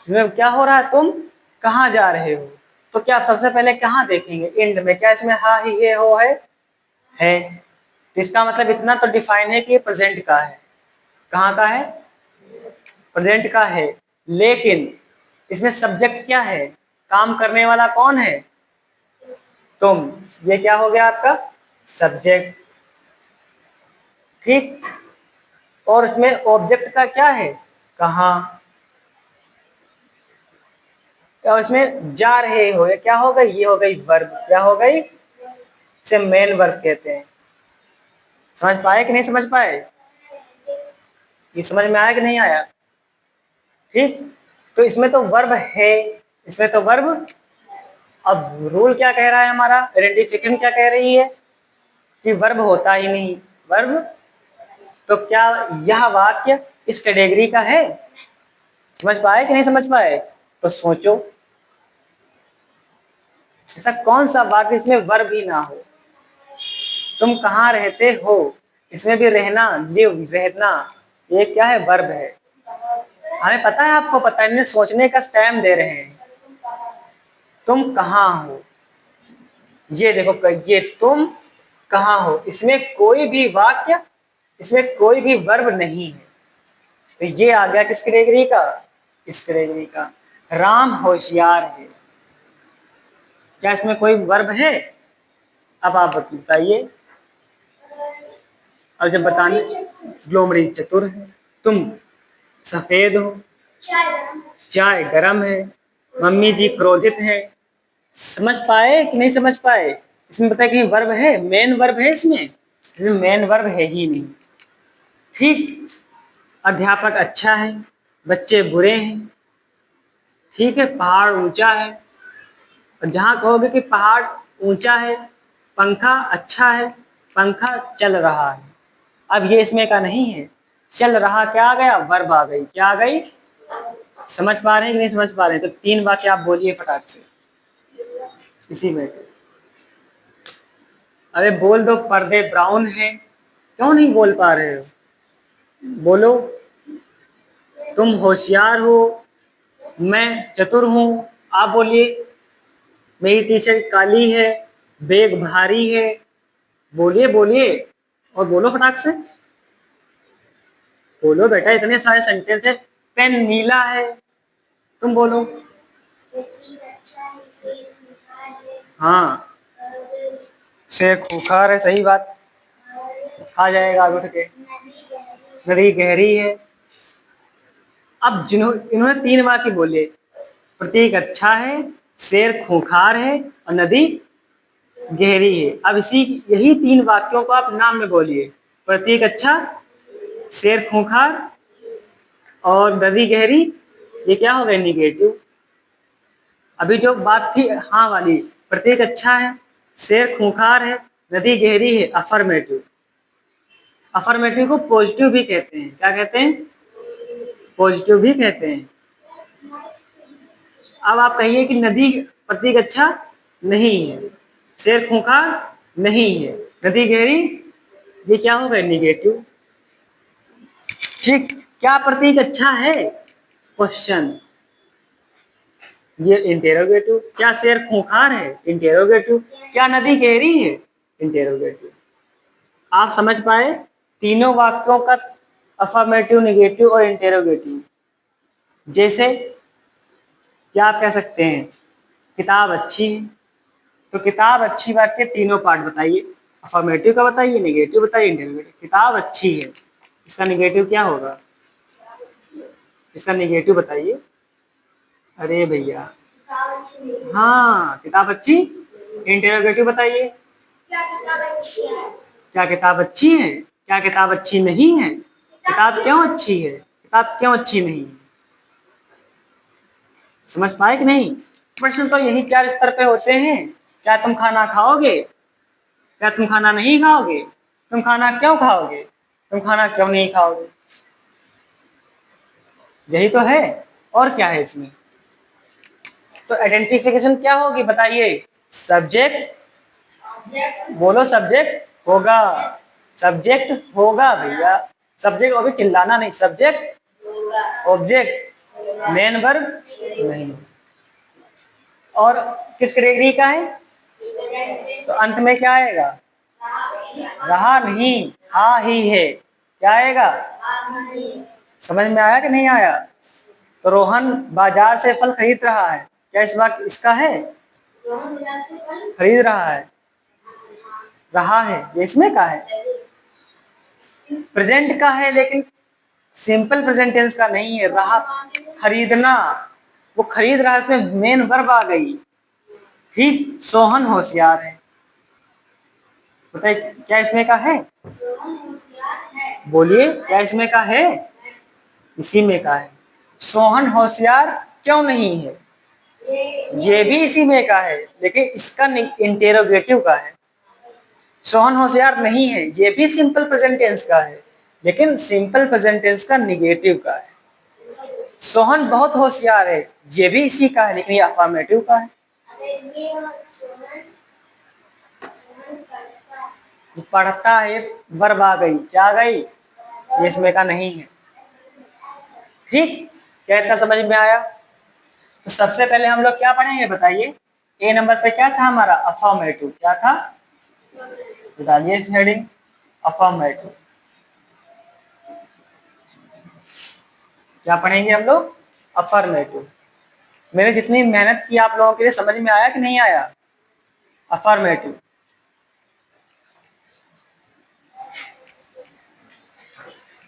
A: इसमें क्या हो रहा है? तुम कहाँ जा रहे हो। तो क्या आप सबसे पहले कहाँ देखेंगे? एंड में। क्या इसमें हा ही ये हो है। तो इसका मतलब इतना तो डिफाइन है कि ये प्रेजेंट का है। कहाँ का है? प्रेजेंट का है। लेकिन इसमें सब्जेक्ट क्या है? काम करने वाला कौन है? तुम। ये क्या हो गया आपका? सब्जेक्ट। ठीक। और इसमें ऑब्जेक्ट का क्या है, कहाँ। और इसमें जा रहे हो, ये क्या हो गई, ये हो गई वर्ब, क्या हो गई, इसे मेन वर्ब कहते हैं। समझ पाए कि नहीं समझ पाए, ये समझ में आया कि नहीं आया। ठीक, तो इसमें तो वर्ब है, इसमें तो वर्ब। अब रूल क्या कह रहा है हमारा, आइडेंटिफिकेशन क्या कह रही है कि वर्ब होता ही नहीं। वर्ब, तो क्या यह वाक्य इस कैटेगरी का है। समझ पाए कि नहीं समझ पाए, तो सोचो ऐसा कौन सा वाक्य इसमें वर्ब ही ना हो। तुम कहाँ रहते हो, इसमें भी रहना, लिव, रहना, ये क्या है, वर्ब है। हमें पता है, आपको पता है, इन्हें सोचने का टाइम दे रहे हैं। तुम कहाँ हो, ये देखो, ये तुम कहाँ हो, इसमें कोई भी वाक्य, इसमें कोई भी वर्ब नहीं है, तो ये आ गया किस कैटेगरी का, इस कैटेगरी का। राम होशियार है, क्या इसमें कोई वर्ब है। अब आप बताइए, और जब बताने, ग्लोमरी चतुर है, तुम सफेद हो, चाय गरम है, मम्मी जी क्रोधित है। समझ पाए कि नहीं समझ पाए, इसमें बताया कि वर्ब है, मेन वर्ब है इसमें मेन वर्ब है ही नहीं। ठीक, अध्यापक अच्छा है, बच्चे बुरे हैं। ठीक है, पहाड़ ऊंचा है, और जहां कहोगे कि पहाड़ ऊंचा है, पंखा अच्छा है, पंखा चल रहा है। अब ये इसमें का नहीं है, चल रहा क्या आ गया, वर्ब आ गई, क्या आ गई। समझ पा रहे हैं कि नहीं समझ पा रहे हैं, तो 3 वाक्य आप बोलिए फटाक से इसी में। अरे बोल दो, पर्दे ब्राउन है, क्यों नहीं बोल पा रहे हो, बोलो। तुम होशियार हो, मैं चतुर हूं, आप बोलिए। मेरी टी शर्ट काली है, बैग भारी है, बोलिए बोलिए, और बोलो फटाक से, बोलो बेटा, इतने सारे सेंटेंस है। पेन नीला है, तुम बोलो। हाँ, शेर खूंखार है, सही बात, आ जाएगा आगे उठ के। नदी गहरी है। अब इन्होंने 3 वाक्य बोले, प्रतीक अच्छा है, शेर खूंखार है, और नदी गहरी है। अब इसी यही 3 वाक्यों को आप नाम में बोलिए, प्रतीक अच्छा, शेर खूंखार, और नदी गहरी, ये क्या हो गए, निगेटिव। अभी जो बात थी हाँ वाली, प्रतीक अच्छा है, शेर खूंखार है, नदी गहरी है, अफर्मेटिव। अफर्मेटिव को पॉजिटिव भी कहते हैं, क्या कहते हैं, पॉजिटिव भी कहते हैं। अब आप कहिए कि नदी, प्रतीक अच्छा नहीं है, शेर खूंखार नहीं है, नदी गहरी, ये क्या हो गए, निगेटिव। ठीक, क्या प्रतीक अच्छा है, क्वेश्चन, ये इंटेरोगेटिव। क्या शेर खूंखार है, इंटेरोगेटिव। क्या नदी गहरी है, इंटेरोगेटिव। आप समझ पाए तीनों वाक्यों का अफर्मेटिव, नेगेटिव और इंटेरोगेटिव। जैसे क्या आप कह सकते हैं, किताब अच्छी है, तो किताब अच्छी वाक्य तीनों पार्ट बताइए, अफर्मेटिव का बताइए, नेगेटिव बताइए, इंटेरोगेटिव। किताब अच्छी है, इसका नेगेटिव क्या होगा, इसका नेगेटिव बताइए। अरे भैया, हाँ किताब अच्छी, इंटेरोगेटिव बताइए। क्या किताब अच्छी है, क्या किताब अच्छी नहीं है, किताब क्यों अच्छी है, किताब क्यों अच्छी नहीं है। समझ पाए कि नहीं, प्रश्न तो यही 4 स्तर पे होते हैं। क्या तुम खाना खाओगे, क्या तुम खाना नहीं खाओगे, तुम खाना क्यों खाओगे, तुम खाना क्यों नहीं खाओगे, यही तो है, और क्या है इसमें। तो आइडेंटिफिकेशन क्या होगी बताइए, सब्जेक्ट, बोलो सब्जेक्ट होगा, सब्जेक्ट होगा भैया, सब्जेक्ट, अभी चिल्लाना नहीं, सब्जेक्ट ऑब्जेक्ट मेन वर्ब नहीं। और किस कैटेगरी का है, तो अंत में क्या आएगा, रहा नहीं, हाँ ही है, क्या आएगा। समझ में आया कि नहीं आया। तो रोहन बाजार से फल खरीद रहा है, क्या इस बात इसका है, खरीद रहा है, रहा है, ये इसमें का है। प्रेजेंट का है लेकिन सिंपल प्रेजेंट टेंस का नहीं है। रहा, खरीदना, वो खरीद रहा, इसमें मेन वर्ब आ गई। ठीक, सोहन होशियार है। बताइए क्या इसमें का है? बोलिए क्या इसमें का है? इसी में का है। सोहन होशियार क्यों नहीं है, ये भी इसी में का है, लेकिन इसका इंटेरोगेटिव का है। सोहन होशियार नहीं है, ये भी सिंपल प्रेजेंट टेंस का है, लेकिन सिंपल प्रेजेंट टेंस का निगेटिव का है। सोहन बहुत होशियार है, ये भी इसी का है, लेकिन ये अफर्मेटिव का है। पढ़ता है, वर्ब आ गई, क्या आ गई? ये इसमें का नहीं है। ठीक, क्या इतना समझ में आया? तो सबसे पहले हम लोग क्या पढ़ेंगे बताइए? ए नंबर पे क्या था हमारा? अफर्मेटिव। क्या था? तो डालिए हेडिंग अफर्मेटिव। क्या पढ़ेंगे हम लोग? अफर्मेटिव। मैंने जितनी मेहनत की आप लोगों के लिए, समझ में आया कि नहीं आया? अफर्मेटिव।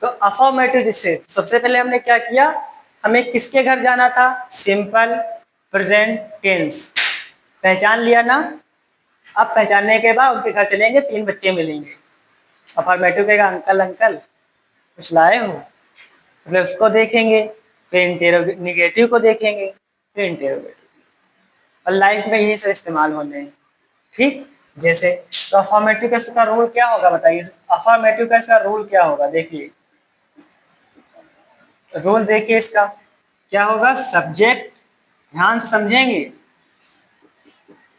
A: तो अफर्मेटिव जिससे सबसे पहले हमने क्या किया, हमें किसके घर जाना था? Simple present tense. पहचान लिया ना? अब पहचानने के बाद उनके घर चलेंगे, 3 बच्चे मिलेंगे। अफर्मेटिव कहेगा अंकल अंकल कुछ लाए हो, पहले उसको देखेंगे, फिर निगेटिव को देखेंगे, फिर इंटेरोगेटिव। और लाइफ में यही सब इस्तेमाल होने हैं। ठीक, जैसे तो अफर्मेटिव का इसका रूल क्या होगा बताइए? अफर्मेटिव का इसका रूल क्या होगा? देखिए रूल देखिए इसका क्या होगा। सब्जेक्ट, ध्यान से समझेंगे,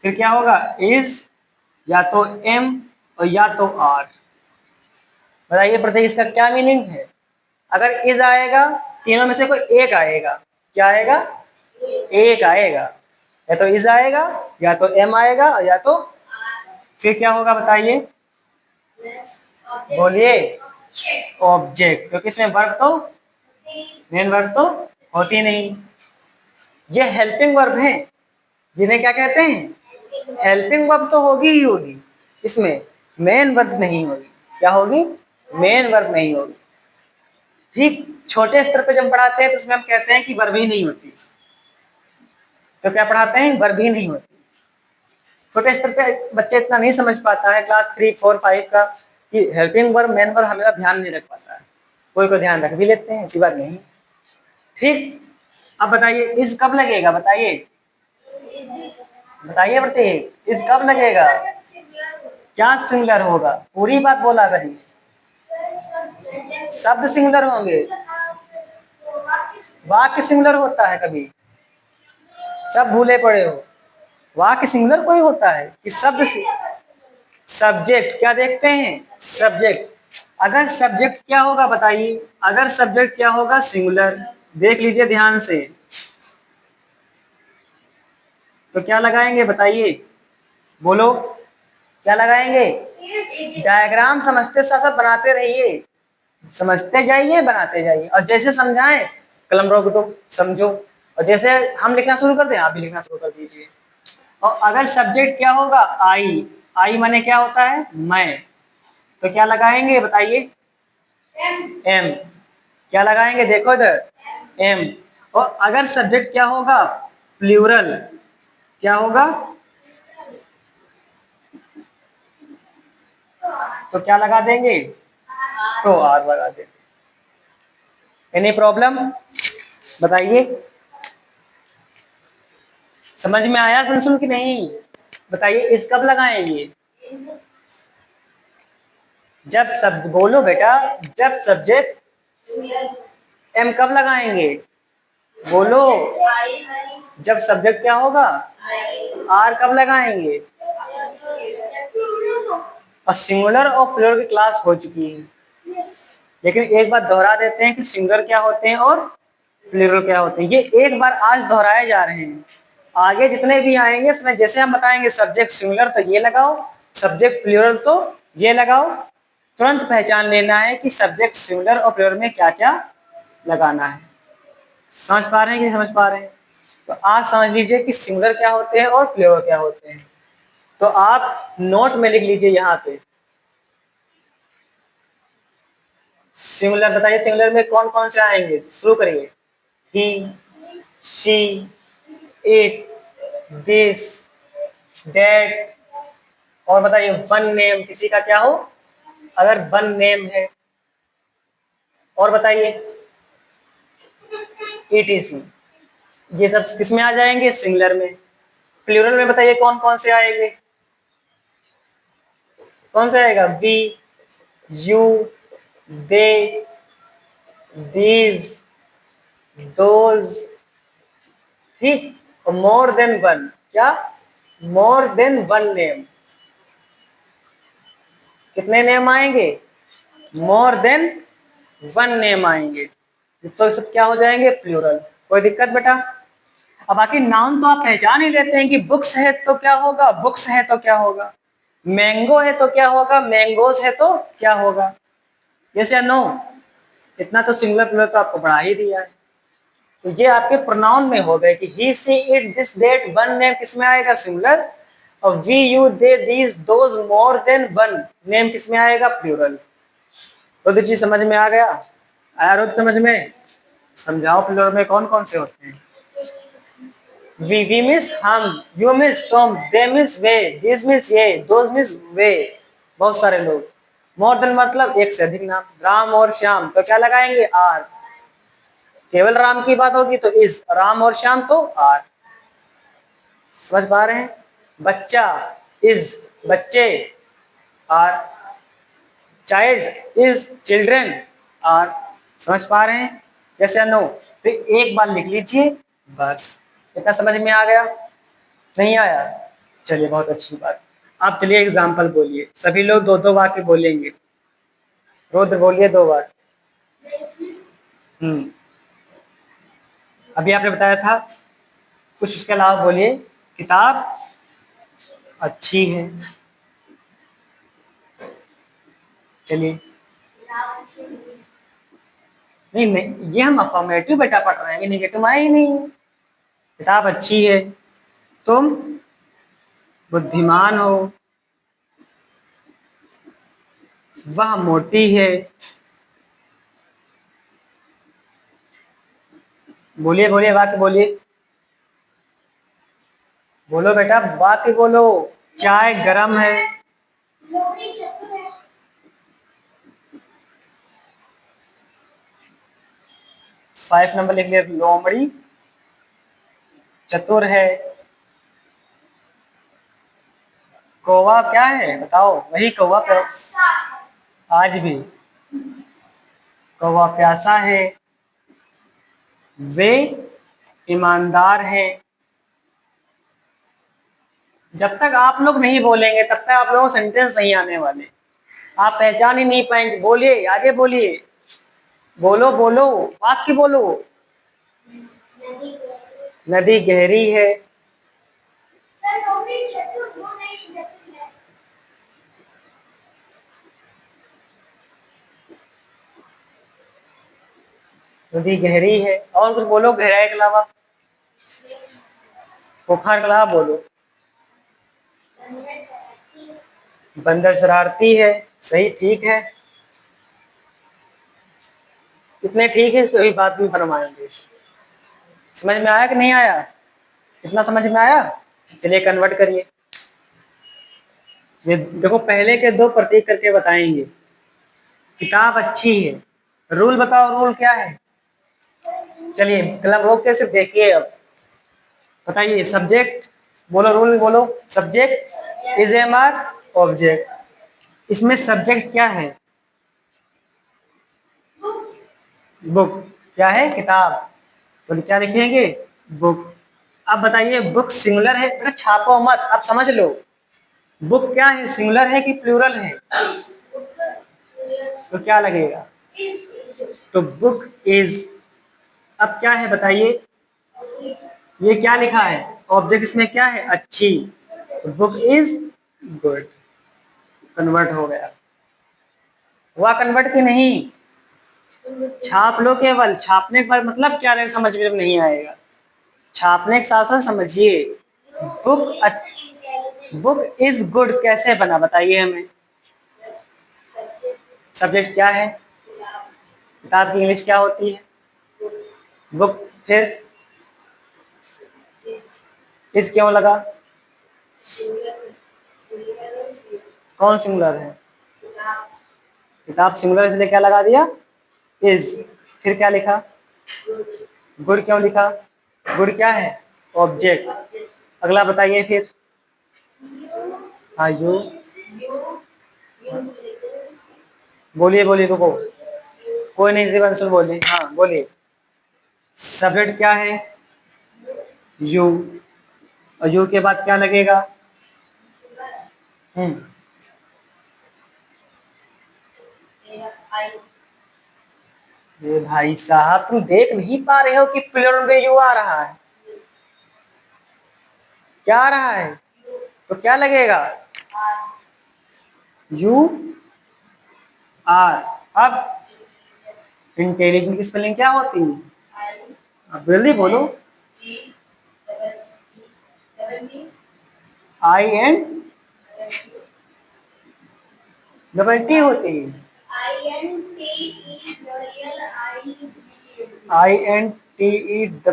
A: फिर क्या होगा? इज, या तो एम और या तो आर। बताइए प्रत्येक इसका क्या मीनिंग है? अगर इज आएगा, तीनों में से कोई एक आएगा। क्या आएगा? एक आएगा। या तो इज आएगा, या तो एम आएगा, या तो फिर क्या होगा बताइए? बोलिए ऑब्जेक्ट, क्योंकि इसमें वर्ब तो, मेन वर्ब तो होती नहीं। ये हेल्पिंग वर्ब है, जिन्हें क्या कहते हैं? हेल्पिंग वर्ब तो होगी ही होगी, इसमें मेन वर्ब नहीं होगी। क्या होगी? मेन वर्ब नहीं होगी। ठीक, छोटे स्तर पे जब पढ़ाते हैं तो उसमें हम कहते हैं कि वर्ब ही नहीं होती। तो क्या पढ़ाते हैं? वर्ब ही नहीं होती। छोटे स्तर पे बच्चे इतना नहीं समझ पाता है, क्लास 3, 4, 5 का, कि हेल्पिंग वर्ब मेन वर्ब हमेशा ध्यान नहीं रख पाता है। कोई को ध्यान रख भी लेते हैं, ऐसी बात नहीं। ठीक, अब बताइए इज कब लगेगा? बताइए बताइए प्रत्येक, इज कब लगेगा? क्या सिंगुलर होगा? पूरी बात बोला करिए। शब्द सिंगुलर होंगे, वाक्य सिंगुलर होता है कभी? सब भूले पड़े हो। वाक्य सिंगुलर कोई होता है कि शब्द? सब्जेक्ट क्या देखते हैं? सब्जेक्ट। अगर सब्जेक्ट क्या होगा बताइए? अगर सब्जेक्ट क्या होगा? सिंगुलर। देख लीजिए ध्यान से, तो क्या लगाएंगे बताइए? बोलो क्या लगाएंगे? डायग्राम समझते साथ साथ बनाते रहिए, समझते जाइए बनाते जाइए, और जैसे समझाएं कलम रोक दो, समझो, और जैसे हम लिखना शुरू कर दें आप भी लिखना शुरू कर दीजिए। और अगर सब्जेक्ट क्या होगा? आई। आई माने क्या होता है? मैं। तो क्या लगाएंगे बताइए? एम। क्या लगाएंगे? देखो इधर, एम। और अगर सब्जेक्ट क्या होगा? प्लूरल। क्या होगा? तो क्या लगा देंगे? तो आर लगा देंगे। एनी प्रॉब्लम बताइए? समझ में आया संसुल की नहीं? बताइए इस कब लगाएंगे? जब सब बोलो बेटा, जब सब्जेक्ट, एम कब लगाएंगे? बोलो, जब सब्जेक्ट क्या होगा? आर कब लगाएंगे? और सिंगुलर और प्लूरल की क्लास हो चुकी है, लेकिन एक बार दोहरा देते हैं कि सिंगुलर क्या होते हैं और प्लूरल क्या होते हैं। ये एक बार आज दोहराए जा रहे हैं, आगे जितने भी आएंगे इसमें जैसे हम बताएंगे सब्जेक्ट सिंगुलर तो ये लगाओ, सब्जेक्ट प्लूरल तो ये लगाओ, तुरंत पहचान लेना है कि सब्जेक्ट सिंगुलर और प्लूरल में क्या क्या लगाना है। समझ पा रहे हैं कि नहीं समझ पा रहे हैं? तो आज समझ लीजिए कि सिंगुलर क्या होते हैं और प्लूरल क्या होते हैं। तो आप नोट में लिख लीजिए यहाँ पे, सिंगुलर बताइए, सिंगुलर में कौन कौन से आएंगे, शुरू करिए। ही, शी, इट, दिस, दैट, और बताइए वन नेम, किसी का क्या हो अगर वन नेम है, और बताइए ETC, ये सब किस में आ जाएंगे, सिंगुलर में। प्लूरल में बताइए कौन कौन से आएंगे, कौन सा आएगा, we, you, they, these, those, ठीक। और मोर देन वन, क्या, मोर देन वन नेम, कितने नेम आएंगे, मोर देन वन नेम आएंगे, तो सब क्या हो जाएंगे, प्लूरल। कोई दिक्कत बेटा। अब बाकी नाउन तो आप पहचान ही लेते हैं कि बुक्स है तो क्या होगा, बुक्स है तो क्या होगा, मैंगो है तो क्या होगा, मैंगोज है तो क्या होगा, यस या नो। इतना तो सिंगुलर प्लूरल तो आपको पढ़ा ही दिया है। तो ये आपके प्रोनाउन में हो गए कि he, she, it, this, that, one name किस में आएगा, सिंगुलर। और we, you, they, these, those, more than one name किस में आएगा, प्लूरल। तो चीज समझ में आ गया, आया रोज समझ में। समझाओ प्लूरल में कौन कौन से होते हैं। वी मीन्स हम, यू मीन्स तुम, दे मीन्स वे, दिस मीन्स ये, दोज मीन्स वे, बहुत सारे लोग। मोर देन मतलब एक से अधिक नाम, राम और श्याम तो क्या लगाएंगे, आर। केवल राम की बात होगी तो इस, राम और श्याम तो आर। समझ पा रहे हैं। बच्चा इज, बच्चे are. Child is, children are. समझ पा रहे हैं, यस या नो। तो एक बार लिख लीजिए बस। इतना समझ में आ गया, नहीं आया, चलिए बहुत अच्छी बात। आप चलिए एग्जाम्पल बोलिए, सभी लोग दो दो वाक्य बोलेंगे। रुद्र बोलिए 2 बार। अभी आपने बताया था, कुछ इसके अलावा बोलिए। किताब अच्छी है, चलिए। नहीं नहीं, ये हम अफर्मेटिव बेटा पढ़ रहे हैं, नेगेटिव आया ही नहीं। किताब अच्छी है, तुम बुद्धिमान हो, वह मोटी है। बोलिए बोलिए, वाक्य बोलिए, बोलो बेटा वाक्य बोलो। चाय गरम है, 5 नंबर लिख लिया, लोमड़ी चतुर है। कौवा क्या है बताओ, वही कौवा आज भी कौवा प्यासा है, वे ईमानदार है। जब तक आप लोग नहीं बोलेंगे तब तक आप लोगों को सेंटेंस नहीं आने वाले, आप पहचान ही नहीं पाएंगे। बोलिए, आगे बोलिए, बोलो बोलो, वाक्य बोलो। नदी गहरी है, नदी गहरी है, और कुछ बोलो गहराई के अलावा, बुखार के अलावा बोलो। बंदर शरारती है, सही, ठीक है, इतने ठीक है, इसको भी बात में फरमाएंगे। समझ में आया कि नहीं आया, इतना समझ में आया। चलिए कन्वर्ट करिए। ये देखो, पहले के 2 प्रतीक करके बताएंगे। किताब अच्छी है, रूल बताओ, रूल क्या है। चलिए कलम रोक के सिर्फ देखिए। अब बताइए, सब्जेक्ट बोलो, रूल बोलो। Subject is am are object, इसमें सब्जेक्ट क्या है, बुक, क्या है, किताब, तो क्या लिखेंगे, बुक। अब बताइए, बुक सिंगुलर है, बेटा छापो मत, अब समझ लो। बुक क्या है, सिंगुलर है कि प्लूरल है, तो क्या लगेगा, तो बुक इज। अब क्या है बताइए, ये क्या लिखा है, ऑब्जेक्ट इसमें क्या है, अच्छी, बुक इज गुड। कन्वर्ट हो गया, हुआ कन्वर्ट की नहीं। छाप लो, केवल छापने के बाद मतलब क्या रहेगा समझ में नहीं आएगा, छापने के साथ साथ समझिए। बुक इज गुड कैसे बना बताइए हमें। सब्जेक्ट क्या है, किताब की इंग्लिश क्या होती है? बुक। फिर इस क्यों लगा? कौन सिंगुलर है? किताब सिंगुलर इसलिए क्या लगा दिया? इज। फिर क्या लिखा? गुड क्यों लिखा? गुड क्या है? ऑब्जेक्ट। अगला बताइए फिर। हाँ यू। बोलिए बोलिए रुको। कोई नहीं, जीवन बोलिए, हाँ बोलिए। सब्जेक्ट क्या है? यू। और यू के बाद क्या लगेगा? हम्म। ये भाई साहब तुम देख नहीं पा रहे हो कि प्लूरल में यू आ रहा है? क्या आ रहा है? तो क्या लगेगा? You are. अब इंटेलिजेंट की स्पेलिंग क्या होती है? अब जल्दी बोलो। आई एन डबल टी होती है। INTELLIGENT।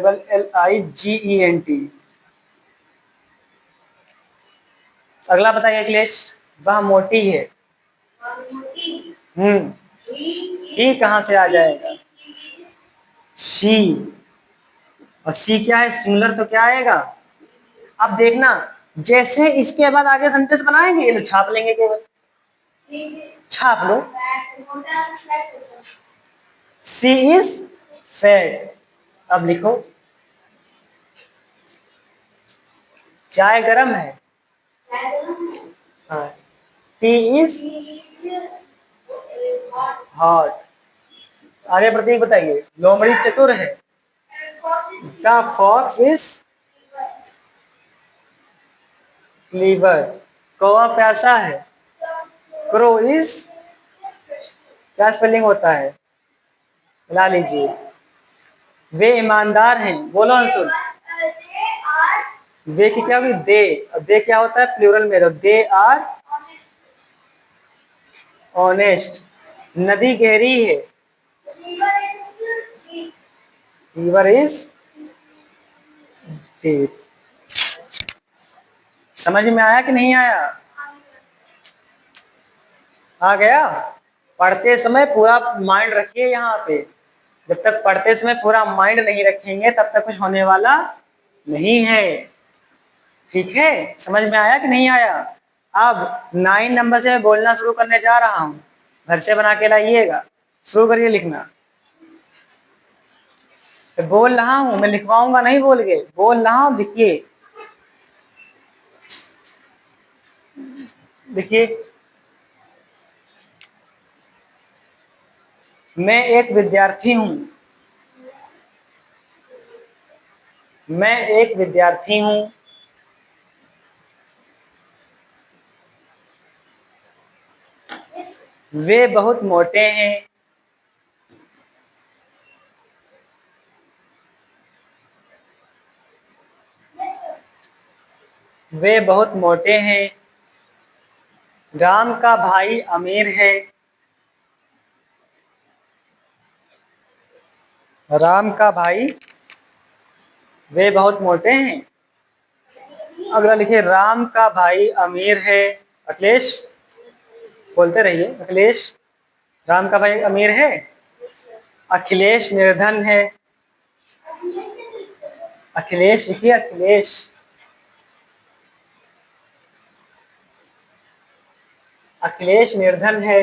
A: अगला बताइए अखिलेश। वह मोटी है। ई कहाँ से आ जाएगा? शी। और सी क्या है? सिंगुलर, तो क्या आएगा? अब देखना, जैसे इसके बाद आगे सेंटेंस बनाएंगे, ये लो छाप लेंगे केवल। छाप लो। सी इज फैट। अब लिखो, चाय गरम है। हाँ। Tea is hot. आगे प्रतीक बताइए। लोमड़ी चतुर है। The fox is clever. कौवा प्यासा है। क्रो इज क्या स्पेलिंग होता है? बता लीजिए। वे ईमानदार हैं। बोलो अंशुल। वे की क्या हुई? दे। अब दे क्या होता है प्लूरल में? तो दे आर ऑनेस्ट। नदी गहरी है। River is deep. समझ में आया कि नहीं आया? आ गया? पढ़ते समय पूरा माइंड रखिए यहाँ पे। जब तक पढ़ते समय पूरा माइंड नहीं रखेंगे तब तक कुछ होने वाला नहीं है। ठीक है? समझ में आया कि नहीं आया? अब 9 नंबर से मैं बोलना शुरू करने जा रहा हूँ। घर से बना के लाइएगा। शुरू करिए लिखना। तो बोल रहा हूँ, मैं लिखवाऊंगा नहीं, बोल के बोल रहा हूँ, लिखिए। देखिए, मैं एक विद्यार्थी हूँ। मैं एक विद्यार्थी हूँ। वे बहुत मोटे हैं। वे बहुत मोटे हैं। राम का भाई अमीर है। राम का भाई, वे बहुत मोटे हैं। अगला लिखिए, राम का भाई अमीर है। अखिलेश बोलते रहिए। अखिलेश, राम का भाई अमीर है। अखिलेश निर्धन है। अखिलेश लिखिए, अखिलेश। अखिलेश निर्धन है।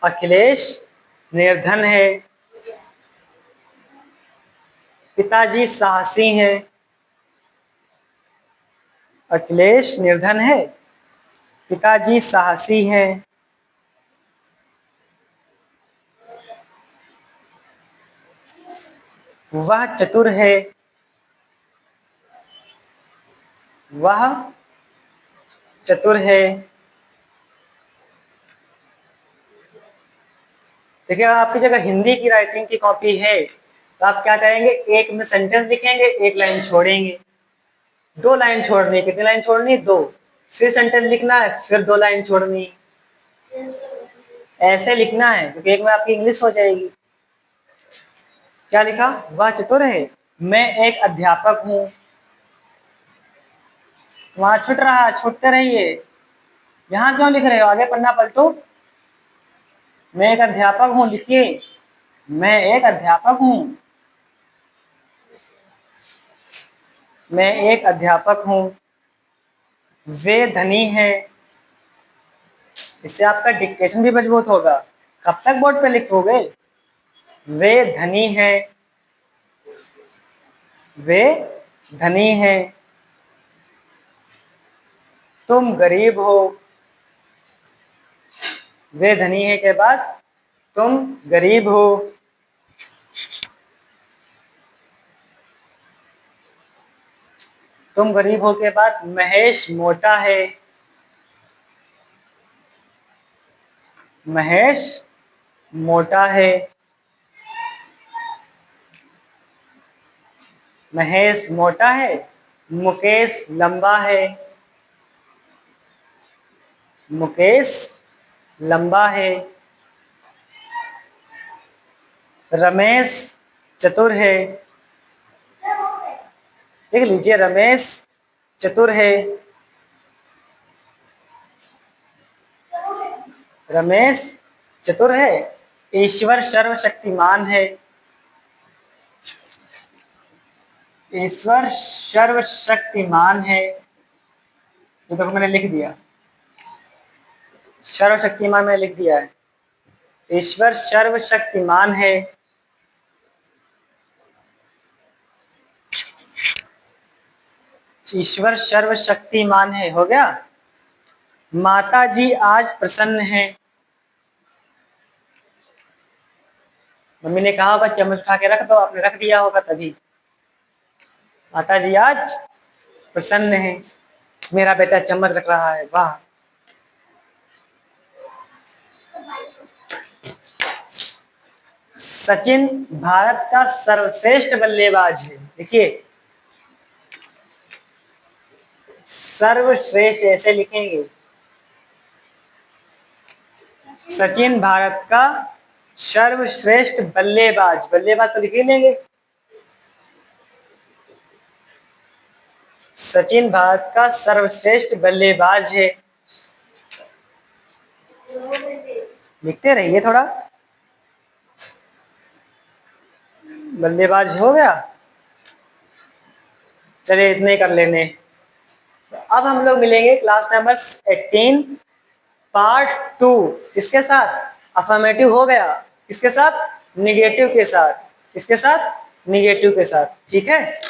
A: अखिलेश निर्धन है। पिताजी साहसी हैं। अखिलेश निर्धन है। पिताजी साहसी हैं। वह चतुर है। वह चतुर है। देखिए, आपकी जगह हिंदी की राइटिंग की कॉपी है तो आप क्या करेंगे? एक में सेंटेंस लिखेंगे, एक लाइन छोड़ेंगे। 2 लाइन छोड़नी। कितनी लाइन छोड़नी? 2। फिर सेंटेंस लिखना है, फिर 2 लाइन छोड़नी। ऐसे लिखना है क्योंकि एक में आपकी इंग्लिश हो जाएगी। क्या लिखा? वह चतुर है। मैं एक अध्यापक हूँ। वहां छूट रहा है, छूटते रहिए। यहाँ क्यों लिख रहे हो? आगे पन्ना पलटो। मैं एक अध्यापक हूँ लिखिए। मैं एक अध्यापक हूँ। मैं एक अध्यापक हूँ। वे धनी है। इससे आपका डिक्टेशन भी मजबूत होगा। कब तक बोर्ड पे लिखोगे? वे धनी है। वे धनी है। तुम गरीब हो। वे धनी है के बाद तुम गरीब हो। तुम गरीब हो के बाद महेश मोटा है। महेश मोटा है। महेश मोटा है। मुकेश लंबा है। मुकेश लंबा है। रमेश चतुर है। देख लीजिए, रमेश चतुर है। रमेश चतुर है। ईश्वर सर्वशक्तिमान है। ईश्वर सर्वशक्तिमान है। ये तो मैंने लिख दिया, सर्वशक्तिमान मैंने लिख दिया है। ईश्वर सर्वशक्तिमान है। ईश्वर सर्वशक्तिमान है, हो गया। माता जी आज प्रसन्न है। मम्मी ने कहा होगा चम्मच उठा के रख दो, आपने रख दिया होगा तभी। माता जी आज प्रसन्न है। मेरा बेटा चम्मच रख रहा है, वाह। सचिन भारत का सर्वश्रेष्ठ बल्लेबाज है। देखिए, सर्वश्रेष्ठ ऐसे लिखेंगे। सचिन भारत का सर्वश्रेष्ठ बल्लेबाज, बल्लेबाज तो लिख ही लेंगे। सचिन भारत का सर्वश्रेष्ठ बल्लेबाज है। लिखते रहिए थोड़ा। बल्लेबाज हो गया। चलिए इतने ही कर लेने। तो अब हम लोग मिलेंगे क्लास नंबर 18 पार्ट 2। किसके साथ? अफर्मेटिव हो गया। किसके साथ? निगेटिव के साथ। किसके साथ? निगेटिव के साथ। ठीक है।